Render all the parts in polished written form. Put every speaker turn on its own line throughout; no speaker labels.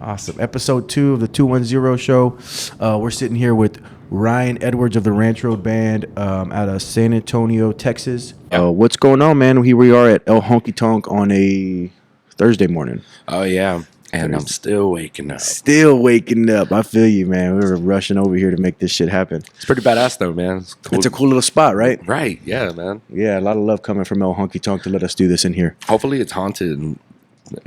Awesome. Episode 2 of the 210 show. We're sitting here with Ryan Edwards of the Ranch Road Band out of San Antonio, Texas. What's going on, man? Here we are at El Honky Tonk on a Thursday morning.
Oh, yeah. And I'm still waking up.
Still waking up. I feel you, man. We were rushing over here to make this shit happen.
It's pretty badass, though, man. It's cool.
It's a cool little spot, right?
Right. Yeah, man.
Yeah, a lot of love coming from El Honky Tonk to let us do this in here.
Hopefully it's haunted and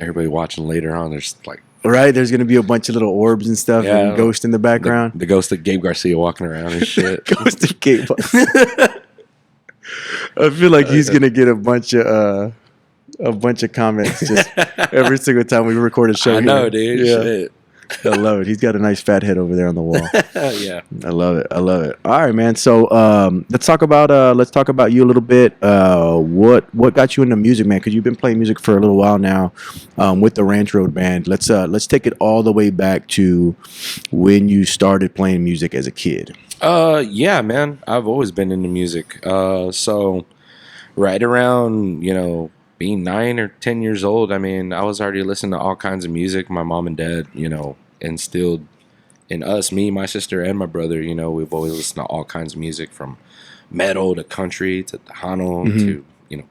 everybody watching later on, there's like...
Right, there's going to be a bunch of little orbs and stuff and ghost in the background.
The ghost of Gabe Garcia walking around and shit.
Ghost of Gabe. I feel like he's going to get a bunch of comments just every single time we record a show.
I know, dude.
Yeah.
Shit.
I love it. He's got a nice fat head over there on the wall.
Yeah.
I love it. All right, man. So let's talk about you a little bit. What got you into music, man? Because you've been playing music for a little while now with the Ranch Road Band. Let's take it all the way back to when you started playing music as a kid.
Yeah, man. I've always been into music. So right around, being 9 or 10 years old, I mean, I was already listening to all kinds of music. My mom and dad, instilled in us, me, my sister, and my brother. We've always listened to all kinds of music, from metal to country to Tejano to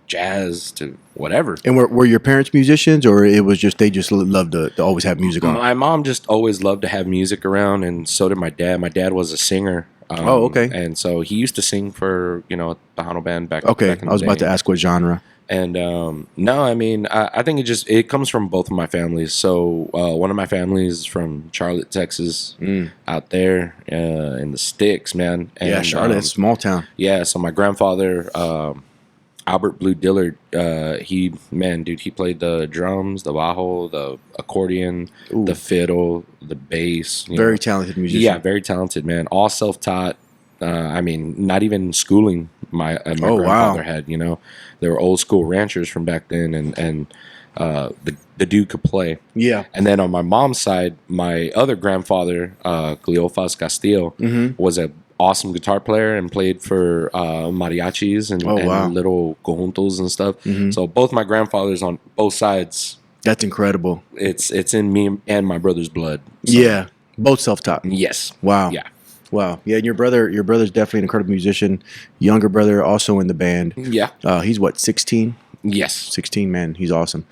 jazz to whatever.
And were your parents musicians, or it was just they just loved to always have music on?
My mom just always loved to have music around, and so did my dad. My dad was a singer.
Okay.
And so he used to sing for a Tejano band back.
Okay,
back in
I was
the
about
day.
to ask what genre.
And no, I mean, I think it comes from both of my families. So one of my families is from Charlotte, Texas, out there in the sticks, man. And,
Yeah, Charlotte, small town.
Yeah, so my grandfather, Albert Blue Dillard, he played the drums, the bajo, the accordion, the fiddle, the bass.
Very talented musician.
Yeah, very talented, man. All self-taught. I mean, not even schooling my grandfather had, They were old school ranchers from back then, and the dude could play.
Yeah.
And then on my mom's side, my other grandfather, Cleofas Castillo, was a awesome guitar player and played for mariachis and little conjuntos and stuff. So both my grandfathers on both sides.
That's incredible.
It's in me and my brother's blood. So,
yeah, both self-taught.
Yes.
Wow.
Yeah.
Wow. Yeah, and your brother's definitely an incredible musician. Younger brother also in the band.
Yeah.
He's what, 16?
Yes.
16, man. He's awesome.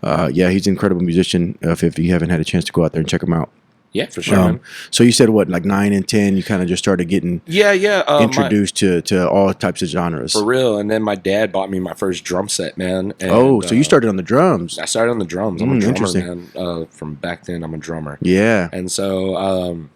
Yeah, he's an incredible musician. If you haven't had a chance to go out there and check him out.
Yeah, for sure, man.
So you said what, like 9 and 10, you kind of just started getting introduced to all types of genres.
For real. And then my dad bought me my first drum set, man. And,
so you started on the drums.
I started on the drums. I'm a drummer,
interesting.
man. From back then, I'm a drummer.
Yeah.
And so,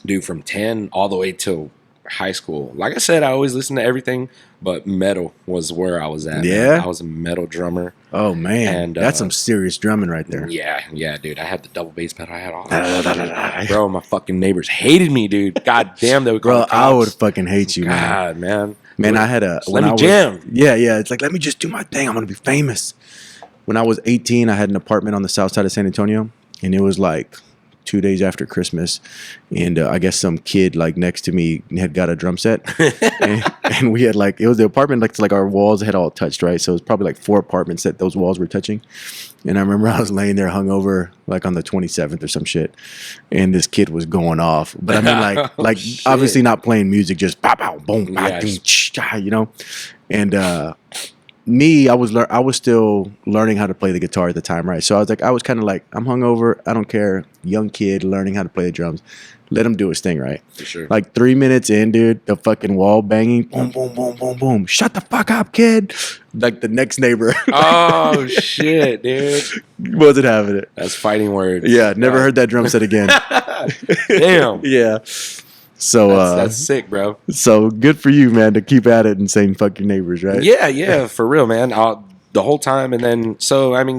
dude, from 10 all the way till high school. Like I said, I always listened to everything, but metal was where I was at.
Yeah?
Man. I was a metal drummer.
Oh, man.
And,
that's some serious drumming right there.
Yeah, dude. I had the double bass pedal. I had all that. Bro, my fucking neighbors hated me, dude. God damn, they would call
Bro,
the cops.
I would fucking hate you, man.
God, man.
Man, I had a...
Let me jam.
Yeah. It's like, let me just do my thing. I'm going to be famous. When I was 18, I had an apartment on the south side of San Antonio, and it was like 2 days after Christmas, and I guess some kid like next to me had got a drum set, and we had it was the apartment like our walls had all touched, right? So it was probably like 4 apartments that those walls were touching. And I remember I was laying there hungover like on the 27th or some shit, and this kid was going off. But I mean like obviously not playing music, just pow pow boom, pow, ding, and me, I was still learning how to play the guitar at the time, right? So I was kind of like, I'm hungover, I don't care, young kid learning how to play the drums. Let him do his thing, right?
For sure.
Like 3 minutes in, dude, the fucking wall banging, boom, boom, boom, boom, boom. Shut the fuck up, kid. Like the next neighbor.
Oh, shit, dude.
Wasn't having it.
That's fighting words.
Yeah, never heard that drum set again.
Damn.
Yeah. So
that's sick, bro.
So good for you, man, to keep at it and saying fuck your neighbors, right?
Yeah, for real, man. The whole time, and then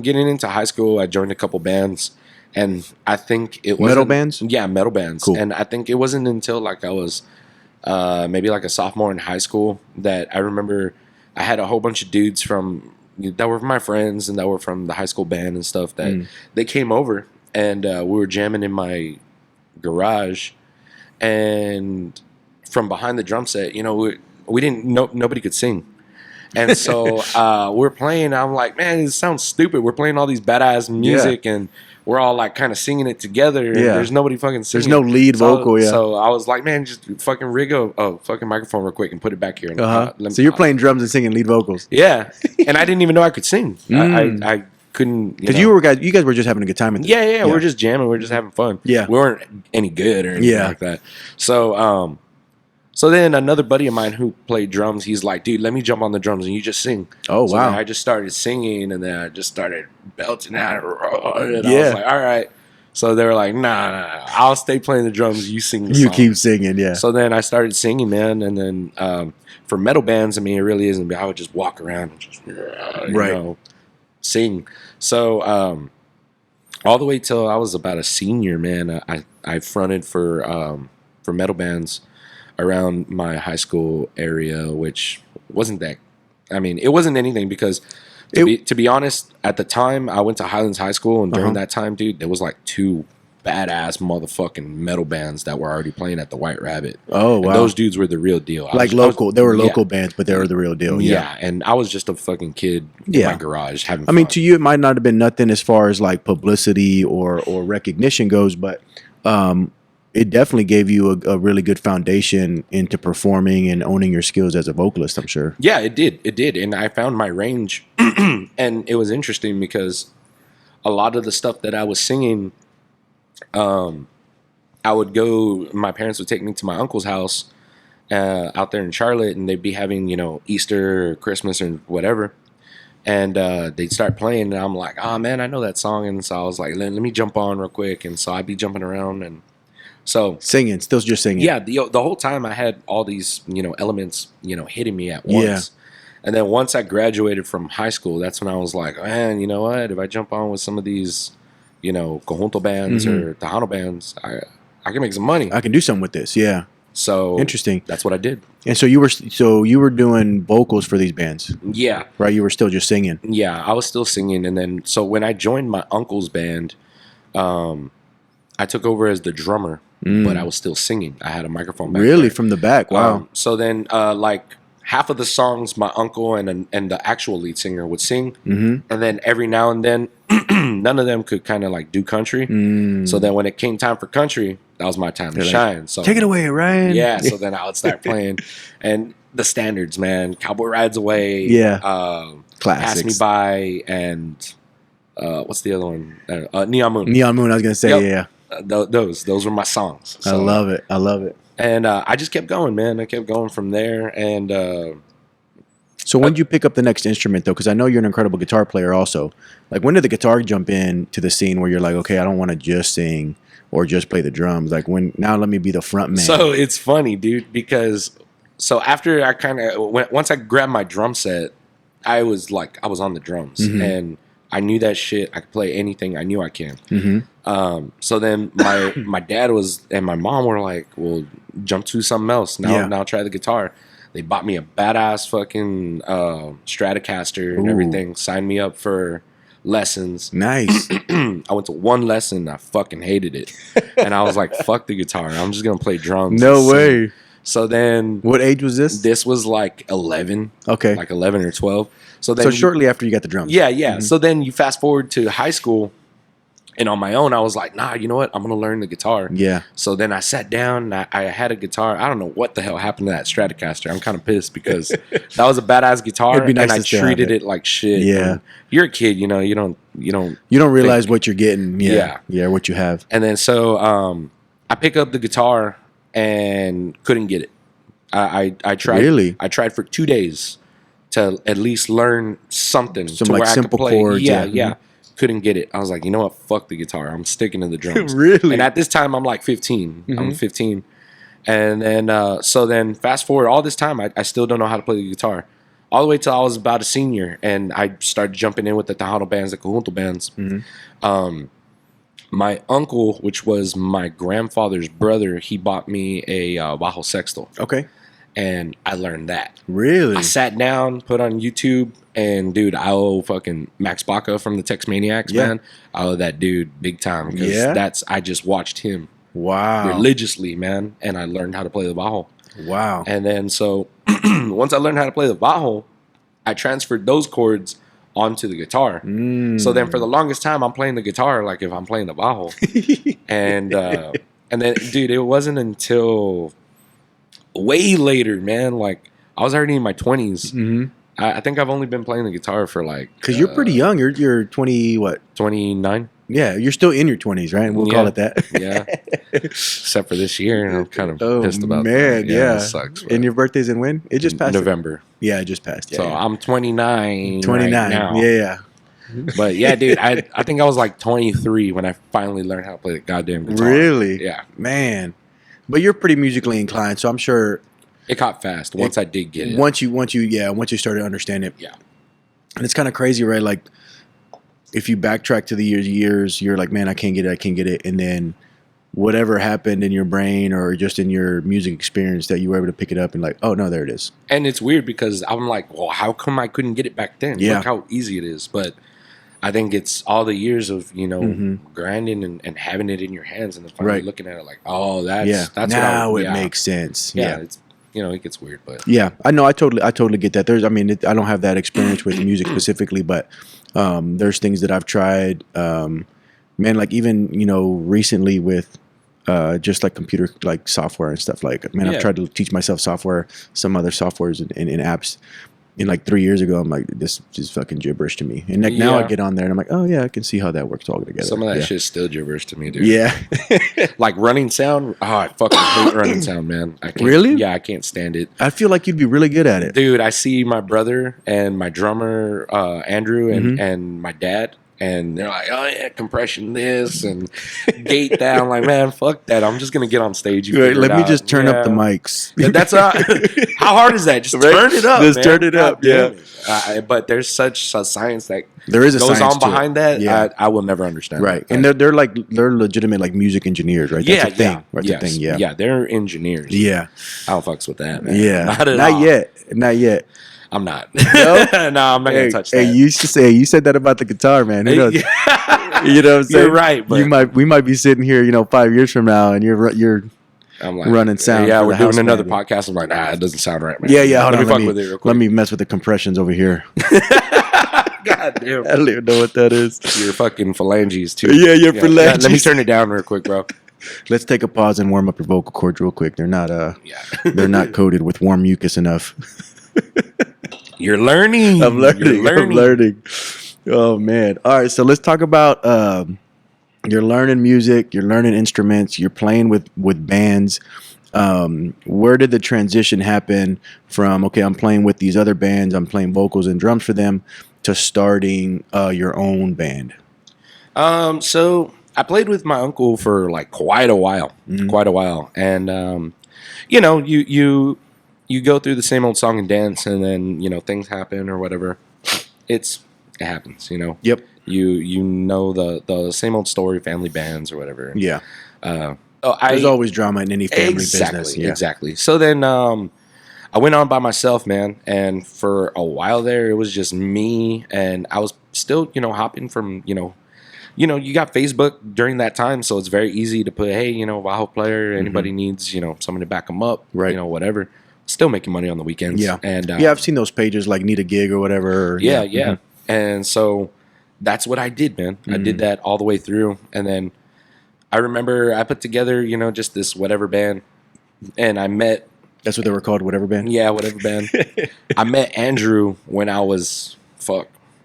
getting into high school, I joined a couple bands, and I think it was
metal bands.
Yeah, metal bands.
Cool.
And I think it wasn't until like I was maybe like a sophomore in high school that I remember I had a whole bunch of dudes that were my friends and that were from the high school band and stuff that they came over, and we were jamming in my garage. And from behind the drum set, we didn't know, nobody could sing. And so we're playing. I'm like, man, it sounds stupid. We're playing all these badass music, and we're all like kind of singing it together. And there's nobody fucking singing.
There's no lead vocal.
So I was like, man, just fucking rig a fucking microphone real quick and put it back here. And,
so you're playing drums and singing lead vocals.
Yeah, and I didn't even know I could sing. I couldn't,
because you guys were just having a good time.
Yeah, we're just jamming. We're just having fun.
Yeah,
we weren't any good or anything like that. So, so then another buddy of mine who played drums, he's like, dude, let me jump on the drums and you just sing.
Oh,
so
wow.
I just started singing, and then I just started belting out. And I was like, all right. So they were like, nah, I'll stay playing the drums. You sing the song.
You keep singing, yeah.
So then I started singing, man. And then for metal bands, I mean, it really isn't. I would just walk around and just, you know, sing. So all the way till I was about a senior, man, I fronted for metal bands around my high school area, which wasn't that. I mean, it wasn't anything because to be honest, at the time I went to Highlands High School, and during that time, dude, there was like 2 badass motherfucking metal bands that were already playing at the White Rabbit.
Oh, wow.
And those dudes were the real deal.
They were local bands, but they were the real deal.
Yeah, and I was just a fucking kid in my garage having fun.
I mean, to you, it might not have been nothing as far as like publicity or recognition goes, but it definitely gave you a really good foundation into performing and owning your skills as a vocalist, I'm sure.
Yeah, it did. And I found my range. And it was interesting because a lot of the stuff that I was singing, I would go, my parents would take me to my uncle's house out there in Charlotte, and they'd be having, you know, Easter or Christmas or whatever. And they'd start playing, and I'm like, oh, man, I know that song. And so I was like, let me jump on real quick. And so I'd be jumping around, and so
singing, still just singing.
Yeah, the whole time I had all these, you know, elements, you know, hitting me at once. Yeah. And then once I graduated from high school, that's when I was like, man, you know what? If I jump on with some of these, you know, conjunto bands or Tejano bands, I can make some money.
I can do something with this. Yeah.
So
interesting.
That's what I did.
And so you were doing vocals for these bands.
Yeah.
Right. You were still just singing.
Yeah, I was still singing, and then so when I joined my uncle's band, I took over as the drummer. But I was still singing. I had a microphone back
really
there.
From the back. Wow.
So then, like half of the songs, my uncle and the actual lead singer would sing, and then every now and then, none of them could kind of like do country. So then, when it came time for country, that was my time to shine. So
take it away, Ryan.
Yeah. So then I would start playing, and the standards, man, "Cowboy Rides Away,"
classics,
"Pass Me By," and what's the other one? "Neon Moon."
Neon Moon. I was gonna say, yeah.
Those were my songs.
So, I love it.
And I just kept going, man. I kept going from there. And
so when did you pick up the next instrument, though? Because I know you're an incredible guitar player also. Like, when did the guitar jump in to the scene where you're like, okay, I don't want to just sing or just play the drums? Like, now let me be the front man.
So it's funny, dude, because so after I kind of, once I grabbed my drum set, I was on the drums. And I knew that shit. I could play anything. I knew I can. So then my dad and my mom were like, well, jump to something else. Now try the guitar. They bought me a badass fucking Stratocaster and everything. Signed me up for lessons.
Nice.
I went to one lesson. I fucking hated it. And I was like, fuck the guitar. I'm just going to play drums.
No way.
So then...
What age was this?
This was like 11.
Okay.
Like 11 or 12. So
shortly after you got the drums.
Yeah. So then you fast forward to high school, and on my own, I was like, nah, you know what? I'm going to learn the guitar. Yeah. So then I sat down, and I had a guitar. I don't know what the hell happened to that Stratocaster. I'm kind of pissed because that was a badass guitar, and I treated it like shit. Yeah. And you're a kid, you know, you don't
realize what you're getting. Yeah, what you have.
And then so I pick up the guitar and couldn't get it. I tried. Really? I tried for 2 days to at least learn something.
Some to like where simple I could play. Chords.
Yeah. Couldn't get it. I was like, you know what? Fuck the guitar. I'm sticking to the drums.
Really?
And at this time, I'm like 15. I'm 15. And then, so then fast forward all this time, I still don't know how to play the guitar. All the way till I was about a senior, and I started jumping in with the Tejano bands, the conjunto bands. My uncle, which was my grandfather's brother, he bought me a bajo sexto. Okay. And I learned that. Really? I sat down, put on YouTube, and dude, I owe fucking Max Baca from the Tex Maniacs, man. I owe that dude big time because I just watched him. Wow. Religiously, man, and I learned how to play the bajo. Wow. And then so once I learned how to play the bajo, I transferred those chords onto the guitar. So then for the longest time, I'm playing the guitar like if I'm playing the bajo. And then, dude, it wasn't until way later, man. Like I was already in my 20s. I think I've only been playing the guitar for like
because you're pretty young. You're 20 what?
29.
Yeah, you're still in your 20s, right? We'll call it that.
Yeah. Except for this year, and I'm kind of pissed about
man,
that.
yeah.
It sucks.
And your birthday's in when? It just passed.
November.
Yeah, it just passed. Yeah,
so I'm 29.
29.
Right now.
Yeah.
But yeah, dude, I think I was like 23 when I finally learned how to play the goddamn guitar.
Really?
Yeah.
Man. But you're pretty musically inclined, so I'm sure
it caught fast once I did get it.
Once you started to understand it.
Yeah.
And it's kind of crazy, right? Like if you backtrack to the years, you're like, man, I can't get it. And then whatever happened in your brain or just in your music experience that you were able to pick it up and like, oh no, there it is.
And it's weird because I'm like, well, how come I couldn't get it back then?
Yeah.
Look how easy it is. But I think it's all the years of, grinding and having it in your hands and then finally looking at it like, oh, that's
now it makes sense.
Yeah. It's, it gets weird, but
yeah, I know. I totally get that. I don't have that experience with music specifically, but there's things that I've tried, man, like even, recently with just like computer, like software and stuff like, man, I've tried to teach myself software, some other softwares and apps. And like 3 years ago, I'm like, this is fucking gibberish to me. And like now I get on there and I'm like, oh yeah, I can see how that works all together.
Some of that shit's still gibberish to me, dude.
Yeah.
Like running sound. Oh, I fucking hate running sound, man. I can't,
really?
Yeah, I can't stand it.
I feel like you'd be really good at it.
Dude, I see my brother and my drummer, Andrew, and my dad. And they're like, oh yeah, compression this and gate that. I'm like, man, fuck that. I'm just gonna get on stage.
Let me just turn up the mics.
That's how hard is that? Just turn it up.
Just turn it up. Yeah.
But there's such a science that
there is a
goes
science
on behind that.
Yeah.
I will never understand.
Right.
That.
And they're legitimate like music engineers, right? That's a thing. That's a thing. Yeah.
Yeah, they're engineers.
Yeah.
I don't fucks with that, man.
Yeah. Not yet.
I'm not.
No,
I'm not gonna touch that.
Hey, you said that about the guitar, man. Who knows? You know what I'm saying?
You're right. But
we might be sitting here, 5 years from now, and you're
I'm like,
running sound.
Yeah, we're doing another
band.
podcast. I'm like, nah, it doesn't sound right, man.
Yeah. Hold on.
Fuck with it real quick.
Let me mess with the compressions over here.
God damn.
I don't even know what that is.
Your fucking phalanges too.
Yeah, your phalanges.
Let me turn it down real quick, bro.
Let's take a pause and warm up your vocal cords real quick. They're not they're not coated with warm mucus enough.
You're learning.
I'm learning. Oh man. All right, so let's talk about you're learning music, you're learning instruments, you're playing with bands. Where did the transition happen from, okay, I'm playing with these other bands, I'm playing vocals and drums for them, to starting your own band?
So I played with my uncle for like quite a while, and you go through the same old song and dance, and then things happen or whatever. It happens,
Yep.
You know the same old story, family bands or whatever.
Yeah.
There's
always drama in any family business. Yeah.
Exactly. So then I went on by myself, man, and for a while there it was just me, and I was still hopping from you got Facebook during that time, so it's very easy to put, hey, Vaho player, anybody needs someone to back them up,
right?
Whatever. Still making money on the weekends.
Yeah.
And
I've seen those pages like need a gig or whatever.
Yeah. Mm-hmm. And so that's what I did, man. I did that all the way through. And then I remember I put together, just this whatever band. And I met...
That's what they were called, whatever band?
Yeah, whatever band. I met Andrew when I was,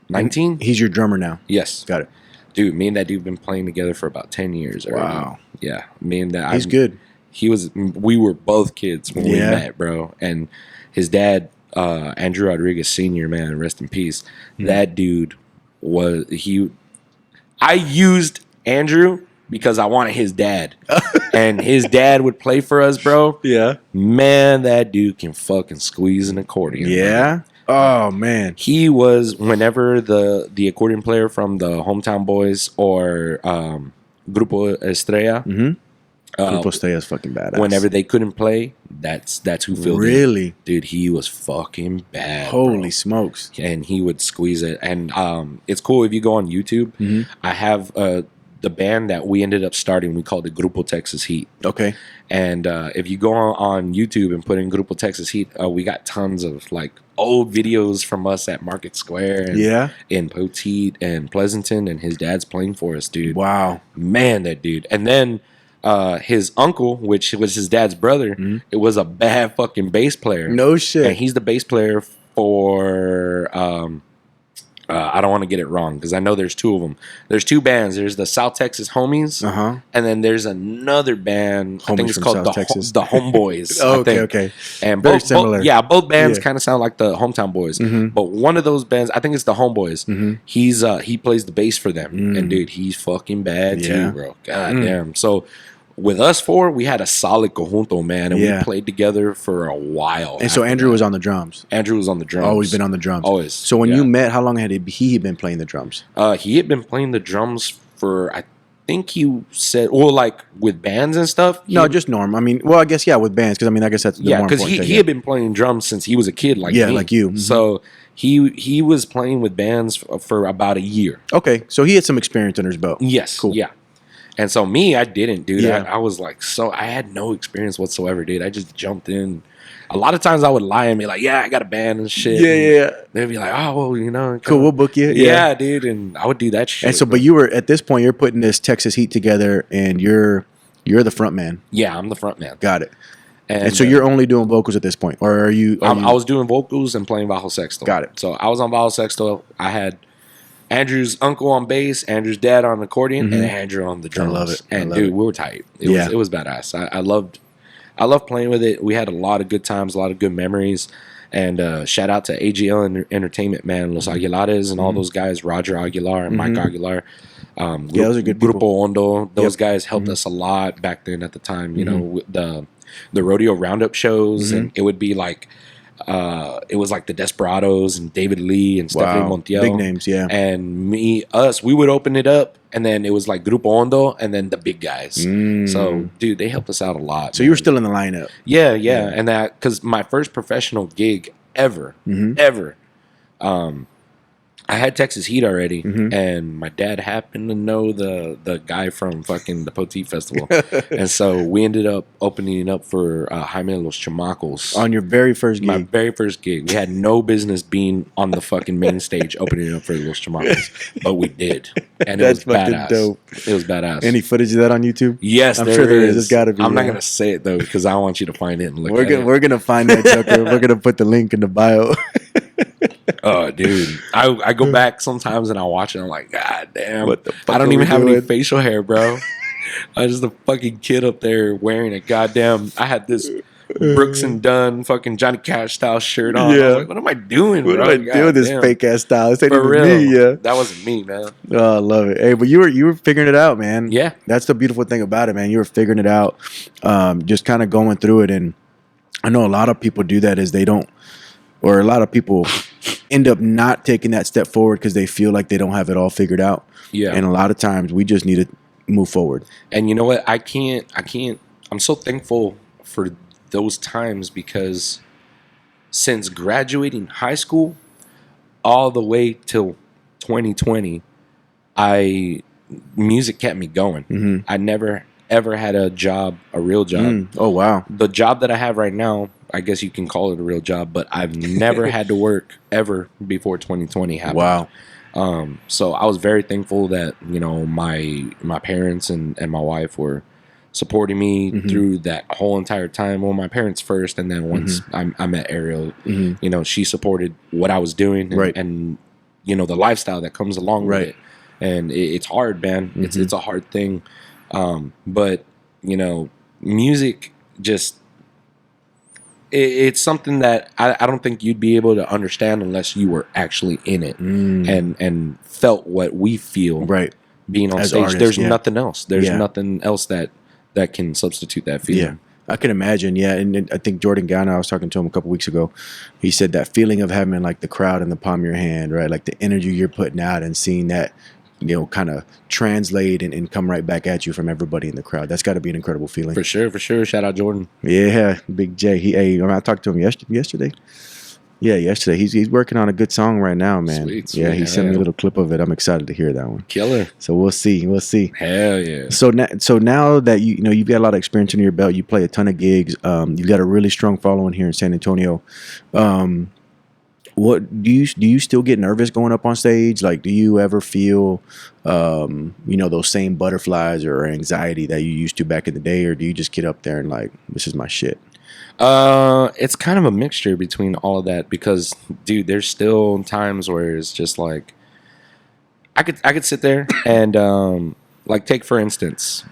19?
He's your drummer now?
Yes.
Got it.
Dude, me and that dude been playing together for about 10 years already.
Wow.
Yeah. Me and that...
He's good.
We were both kids when we met, bro. And his dad, Andrew Rodriguez Sr., man, rest in peace. That dude I used Andrew because I wanted his dad. And his dad would play for us, bro.
Yeah.
Man, that dude can fucking squeeze an accordion.
Yeah.
Bro.
Oh, man.
He was, whenever the accordion player from the Hometown Boys or Grupo Estrella,
Grupo Estrella is fucking badass.
Whenever they couldn't play, that's who filled in.
Really?
Dude, he was fucking bad.
Holy smokes.
And he would squeeze it. And it's cool if you go on YouTube. I have the band that we ended up starting. We called it Grupo Texas Heat.
Okay.
And if you go on YouTube and put in Grupo Texas Heat, we got tons of like old videos from us at Market Square and
Yeah.
in Poteet and Pleasanton, and his dad's playing for us, dude.
Wow.
Man, that dude. And then his uncle, which was his dad's brother, it was a bad fucking bass player.
No shit.
And he's the bass player for I don't want to get it wrong because I know there's two of them. There's two bands. There's the South Texas Homies, and then there's another band. I think it's called the Homeboys.
Oh, okay.
And
very
both,
similar.
both bands kind of sound like the Hometown Boys. But one of those bands, I think it's the Homeboys. He plays the bass for them, and dude, he's fucking bad too, bro. God damn. So with us four, we had a solid conjunto, man, and we played together for a while.
And so Andrew was on the drums.
Andrew was on the drums.
Always been on the drums.
Always.
So when you met, how long had he been playing the drums?
He had been playing the drums for, I think you said, well, like with bands and stuff.
No, just Norm. I mean, well, I guess with bands, because I mean, I guess that's the more
because
important thing.
he had been playing drums since he was a kid, like me.
Like you.
So he was playing with bands for about a year.
Okay, so he had some experience under his belt.
Yes,
cool.
Yeah. And so me, I didn't, dude.
Yeah.
I was like, I had no experience whatsoever, dude. I just jumped in. A lot of times I would lie and be like, yeah, I got a band and shit.
Yeah.
They'd be like, oh, well,
cool, we'll book you.
Yeah, dude. And I would do that shit.
And so, but you were, at this point, you're putting this Texas Heat together and you're the front man.
Yeah, I'm the front man.
Got it. And so you're only doing vocals at this point? Or are you?
I was doing vocals and playing bajo sexto.
Got it.
So I was on bajo sexto. I had Andrew's uncle on bass, Andrew's dad on accordion, and Andrew on the drums.
I love it.
And dude, we were tight. It was badass. I loved playing with it. We had a lot of good times, a lot of good memories. And shout out to AGL Entertainment, man, Los Aguilares and all those guys, Roger Aguilar and Mike Aguilar.
Those are good people.
Grupo Hondo. Those guys helped us a lot back then at the time. You know, the rodeo roundup shows, and it would be like it was like the Desperados and David Lee and Stephanie Montiel.
Big names, yeah.
And we would open it up, and then it was like Grupo Hondo and then the big guys. So, dude, they helped us out a lot.
So you were still in the lineup.
Yeah. And that, because my first professional gig ever, I had Texas Heat already, and my dad happened to know the guy from fucking the Poteet Festival. And so we ended up opening up for Jaime Los Chamacos.
On your very first gig?
My very first gig. We had no business being on the fucking main stage opening up for Los Chamacos, but we did. And it was badass. Dope. It was badass.
Any footage of that on YouTube?
Yes,
I'm sure there is. There's got to be.
I'm not going to say it, though, because I want you to find it and look at it.
We're going to find that, Chucker. We're going to put the link in the bio.
Oh, dude. I go back sometimes and I watch it and I'm like, God damn.
What the fuck
I don't even have any facial hair, bro. I was just a fucking kid up there wearing a goddamn. I had this Brooks and Dunn fucking Johnny Cash style shirt on. I was like, what am I doing, bro?
What am I doing this fake ass style? This ain't
For
even
real.
me, yeah.
That wasn't me, man.
Oh, I love it. Hey, but you were figuring it out, man.
Yeah.
That's the beautiful thing about it, man. You were figuring it out, just kind of going through it. And I know a lot of people do that, is they don't, or a lot of people end up not taking that step forward because they feel like they don't have it all figured out.
Yeah.
And a lot of times we just need to move forward.
And you know what? I'm so thankful for those times, because since graduating high school all the way till 2020, music kept me going. I never ever had a job, a real job.
Oh, wow.
The job that I have right now, I guess you can call it a real job, but I've never had to work ever before 2020 happened.
Wow.
So I was very thankful that, you know, my parents and my wife were supporting me through that whole entire time. Well, my parents first, and then once I met Ariel, you know, she supported what I was doing and you know, the lifestyle that comes along with it. And it's hard, man. It's a hard thing. But, you know, music just, it's something that I don't think you'd be able to understand unless you were actually in it and felt what we feel being on
as
stage.
artists,
There's nothing else. There's nothing else that can substitute that feeling.
Yeah, I can imagine. Yeah, and I think Jordan Gana, I was talking to him a couple weeks ago. He said that feeling of having like the crowd in the palm of your hand, right? Like the energy you're putting out and seeing that, you know, kind of translate and come right back at you from everybody in the crowd. That's got to be an incredible feeling.
For sure. Shout out Jordan.
Yeah, Big J. I talked to him yesterday. Yeah, yesterday. He's working on a good song right now, man.
Sweet.
Yeah, he sent me a little clip of it. I'm excited to hear that one.
Killer.
So we'll see.
Hell yeah.
So now that you know you've got a lot of experience under your belt, you play a ton of gigs. You've got a really strong following here in San Antonio. What do you still get nervous going up on stage? Like, do you ever feel, those same butterflies or anxiety that you used to back in the day, or do you just get up there and like, this is my shit?
It's kind of a mixture between all of that because, dude, there's still times where it's just like I could sit there and like take for instance,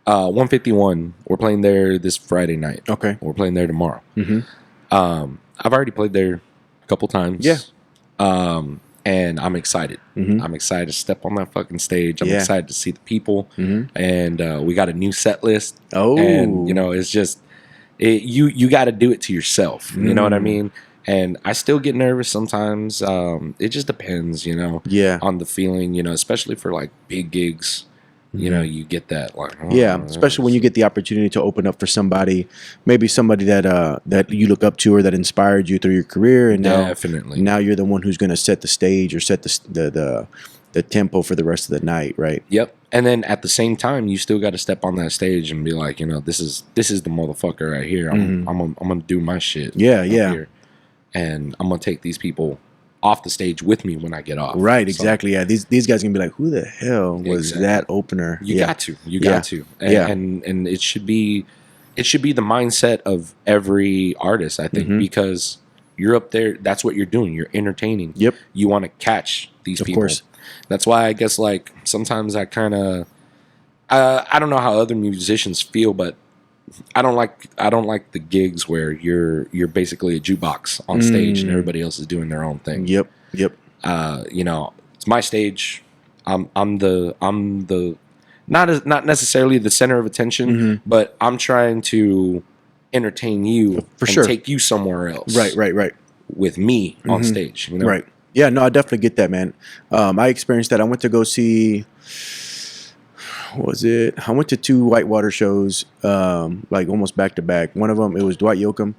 151. We're playing there this Friday night.
Okay,
we're playing there tomorrow.
Mm-hmm.
I've already played there a couple times.
Yeah.
And I'm excited.
Mm-hmm.
I'm excited to step on that fucking stage. I'm
Yeah.
excited to see the people.
Mm-hmm.
And we got a new set list.
Oh,
and it's just you got to do it to yourself. You know what I mean? And I still get nervous sometimes. It just depends,
Yeah.
on the feeling. Especially for like big gigs. You get that like
especially when you get the opportunity to open up for somebody, maybe somebody that you look up to or that inspired you through your career, and
definitely
now you're the one who's going to set the stage or set the tempo for the rest of the night, right?
Yep. And then at the same time, you still got to step on that stage and be like, this is the motherfucker right here. I'm gonna do my shit.
Yeah.
Here, and I'm gonna take these people off the stage with me when I get off.
Right, exactly. Yeah, these guys can be like, who the hell was that opener?
You got to, and it should be the mindset of every artist, I think, because you're up there. That's what you're doing. You're entertaining.
Yep.
You want to catch these people. Of course. That's why I guess like sometimes I kind of, I don't know how other musicians feel, but I don't like the gigs where you're basically a jukebox on stage and everybody else is doing their own thing.
Yep.
It's my stage. I'm the not necessarily the center of attention, but I'm trying to entertain you take you somewhere else.
Right.
With me on stage,
Right. Yeah, no, I definitely get that, man. I experienced that. I went to go see, what was it? I went to 2 Whitewater shows, like almost back to back. One of them, it was Dwight Yoakam,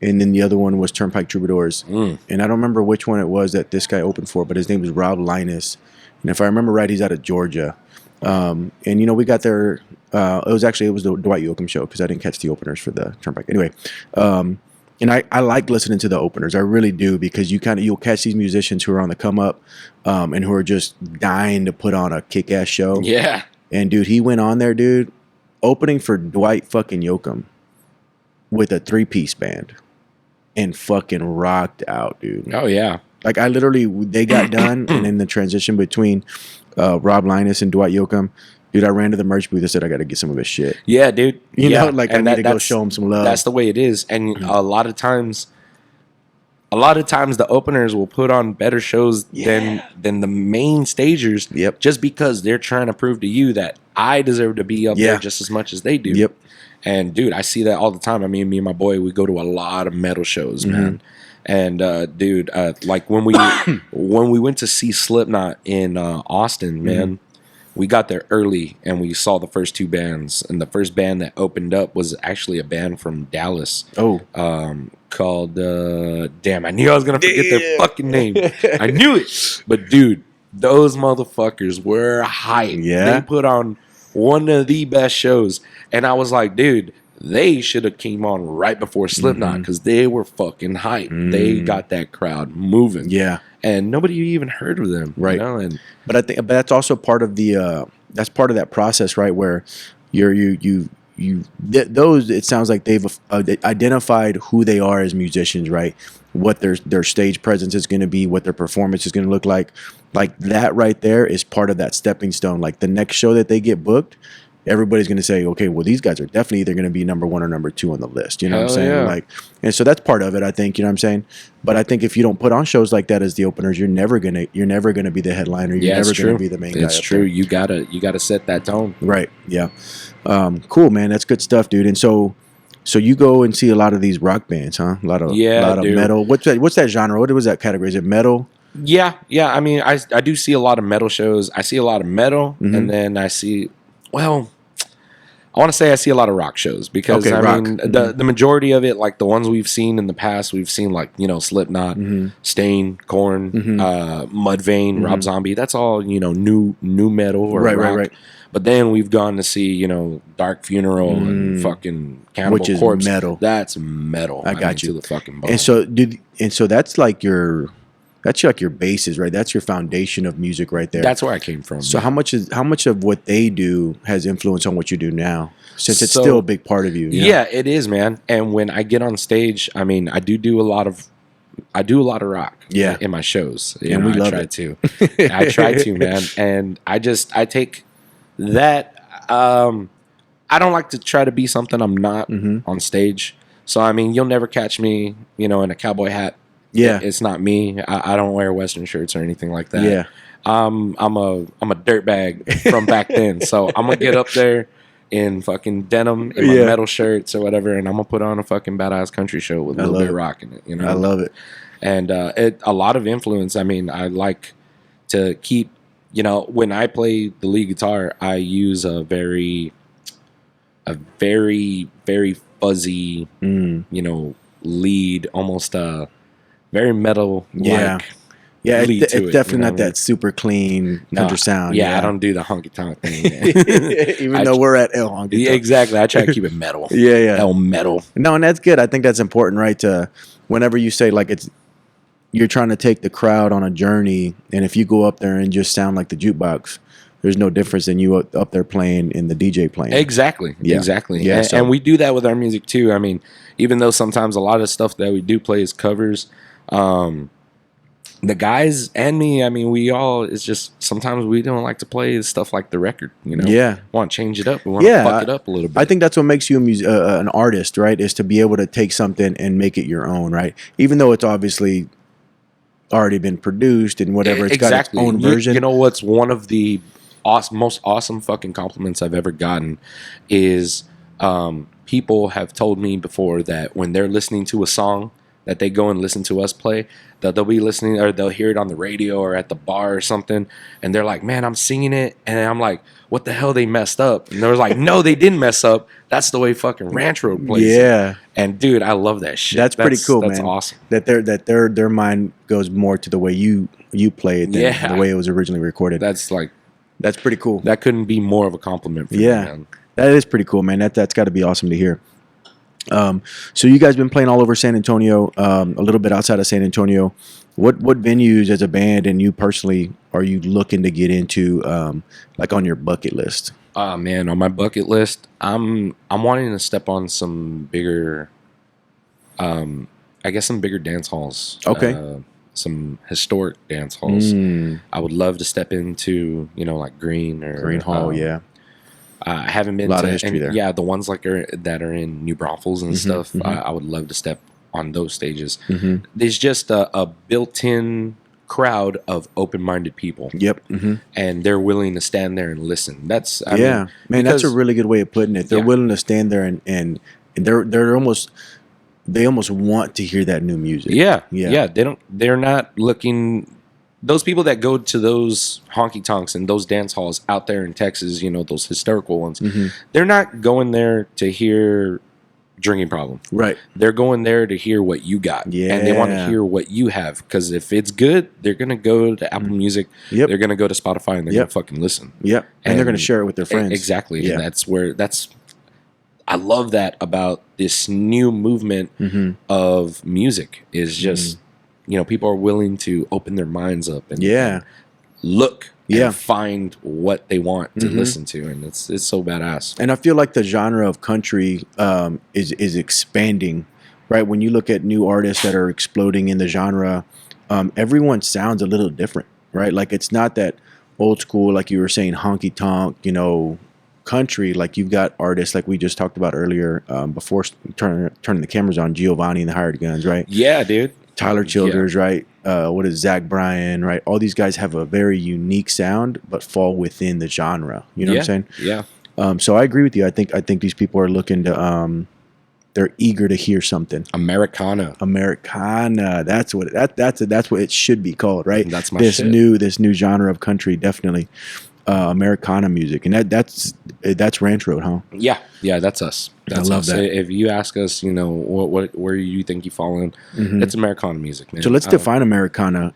and then the other one was Turnpike Troubadours. And I don't remember which one it was that this guy opened for, but his name was Rob Linus. And if I remember right, he's out of Georgia. And we got there. It was the Dwight Yoakam show because I didn't catch the openers for the Turnpike. Anyway, and I like listening to the openers. I really do, because you'll catch these musicians who are on the come up, and who are just dying to put on a kick ass show.
Yeah.
And dude, he went on there, dude, opening for Dwight fucking Yoakam with a 3-piece band, and fucking rocked out, dude.
Oh yeah.
Like they got done, and in the transition between Rob Linus and Dwight Yoakam, dude, I ran to the merch booth and said, I got to get some of his shit.
Yeah, dude.
I need to go show him some love.
That's the way it is. And a lot of times the openers will put on better shows than the main stagers.
Yep.
Just because they're trying to prove to you that I deserve to be up there just as much as they do.
Yep.
And dude, I see that all the time. I mean, me and my boy, we go to a lot of metal shows, man. And dude, like when we went to see Slipknot in Austin, man, we got there early and we saw the first 2 bands. And the first band that opened up was actually a band from Dallas.
Oh.
Called damn, I knew I was gonna forget their fucking name. I knew it. But dude, those motherfuckers were hype.
Yeah.
They put on one of the best shows. And I was like, dude, they should have came on right before Slipknot because they were fucking hype. They got that crowd moving.
Yeah.
And nobody even heard of them.
Right.
And
but I think that's also part of that's part of that process, right? Where those, it sounds like they've identified who they are as musicians, right? What their stage presence is going to be, what their performance is going to look like. Like that right there is part of that stepping stone. Like the next show that they get booked, everybody's going to say, okay, well, these guys are definitely either going to be number 1 or number 2 on the list. You know what I'm saying?
Yeah.
Like, and so that's part of it, I think. You know what I'm saying? But I think if you don't put on shows like that as the openers, you're never gonna be the headliner. You're never going to be the main guy.
It's true. You gotta set that tone.
Right. Yeah. Cool, man. That's good stuff, dude. And so you go and see a lot of these rock bands, huh? A lot of metal. What's that genre? What was that category? Is it metal?
Yeah. I mean, I do see a lot of metal shows. I see a lot of metal, and then I see, well, I want to say I see a lot of rock shows because
Okay,
I
rock.
mean the majority of it, like the ones we've seen in the past, we've seen like Slipknot, Stain, Korn, Mudvayne, Rob Zombie. That's all new metal or
Right,
rock.
right.
But then we've gone to see Dark Funeral and fucking Cannibal
Which is
Corpse.
metal.
That's metal.
I got you.
To the fucking bone.
And so that's like your basis, right? That's your foundation of music right there.
That's where I came from.
So
yeah.
how much of what they do has influence on what you do now? Since it's still a big part of you.
Yeah, it is, man. And when I get on stage, I mean, I do a lot of rock.
Yeah.
In my shows.
And we love
I
it.
I try to, man. And I take that. I don't like to try to be something I'm not on stage. So I mean, you'll never catch me, in a cowboy hat.
Yeah.
It's not me. I don't wear Western shirts or anything like that.
Yeah.
I'm a dirtbag from back then. So I'm gonna get up there in fucking denim in my metal shirts or whatever, and I'm gonna put on a fucking badass country show with a little bit of rock in it.
I love it.
And a lot of influence. I mean, I like to keep. When I play the lead guitar, I use a very, very fuzzy, lead, almost very metal.
Yeah. Yeah, it's definitely not that super clean country sound.
Yeah, I don't do the honky tonk thing.
Even though we're at El Honky Tonk.
Yeah, exactly. I try to keep it metal.
Yeah.
El metal.
No, and that's good. I think that's important, right? To whenever you say like you're trying to take the crowd on a journey, and if you go up there and just sound like the jukebox, there's no difference than you up there playing and the DJ playing.
Exactly.
Yeah.
Exactly.
Yeah,
and we do that with our music too. I mean, even though sometimes a lot of stuff that we do play is covers, the guys and me, I mean, we all, it's just sometimes we don't like to play stuff like the record,
Yeah.
Want to change it up. We want to fuck it up a little bit.
I think that's what makes you an artist, right? Is to be able to take something and make it your own, right? Even though it's obviously already been produced and whatever, it's got its own version.
You know what's one of the most awesome fucking compliments I've ever gotten is people have told me before that when they're listening to a song that they go and listen to us play, that they'll be listening or they'll hear it on the radio or at the bar or something, and they're like, man, I'm singing it, and I'm like, what the hell, they messed up? And they're like, no, they didn't mess up. That's the way fucking Ranch Road plays it. And dude, I love that shit.
That's pretty cool,
that's
man.
Awesome.
That their mind goes more to the way you play it than the way it was originally recorded.
That's
pretty cool.
That couldn't be more of a compliment for me, man.
That is pretty cool, man. That's got to be awesome to hear. So you guys been playing all over San Antonio, a little bit outside of San Antonio. What venues as a band and you personally are you looking to get into, like on your bucket list?
Man, on my bucket list, I'm wanting to step on some bigger, I guess some bigger dance halls.
Okay.
Some historic dance halls. I would love to step into, like Green
Hall. Yeah.
I haven't been
a lot of history there.
Yeah, the ones that are in New Braunfels and stuff. I would love to step on those stages. There's just a built-in crowd of open-minded people.
Yep.
And they're willing to stand there and listen. That's
man, that's a really good way of putting it. They're willing to stand there and they're almost want to hear that new music.
Yeah. They're not looking. Those people that go to those honky tonks and those dance halls out there in Texas, those historical ones, they're not going there to hear Drinking Problem.
Right.
They're going there to hear what you got.
Yeah.
And they want to hear what you have. Because if it's good, they're going to go to Apple Music.
Yep.
They're going to go to Spotify and they're going to fucking listen.
Yep. And they're going to share it with their friends.
Exactly.
Yeah.
And I love that about this new movement of music is just, people are willing to open their minds up and look and find what they want to listen to. And it's so badass.
And I feel like the genre of country is expanding, right? When you look at new artists that are exploding in the genre, everyone sounds a little different, right? Like it's not that old school, like you were saying, honky tonk, country. Like you've got artists like we just talked about earlier before turning the cameras on, Giovanni and the Hired Guns, right?
Yeah, dude.
Tyler Childers, right? What is Zach Bryan, right? All these guys have a very unique sound, but fall within the genre. You know what I'm saying?
Yeah.
So I agree with you. I think these people are looking to, they're eager to hear something.
Americana.
That's what that's what it should be called, right?
That's my
this
shit.
This new genre of country, definitely. Americana music, and that's Ranch Road, huh?
Yeah, that's us. That's
love
us.
that.
If you ask us, what where you think you fall in, it's Americana music, man.
So let's define Americana.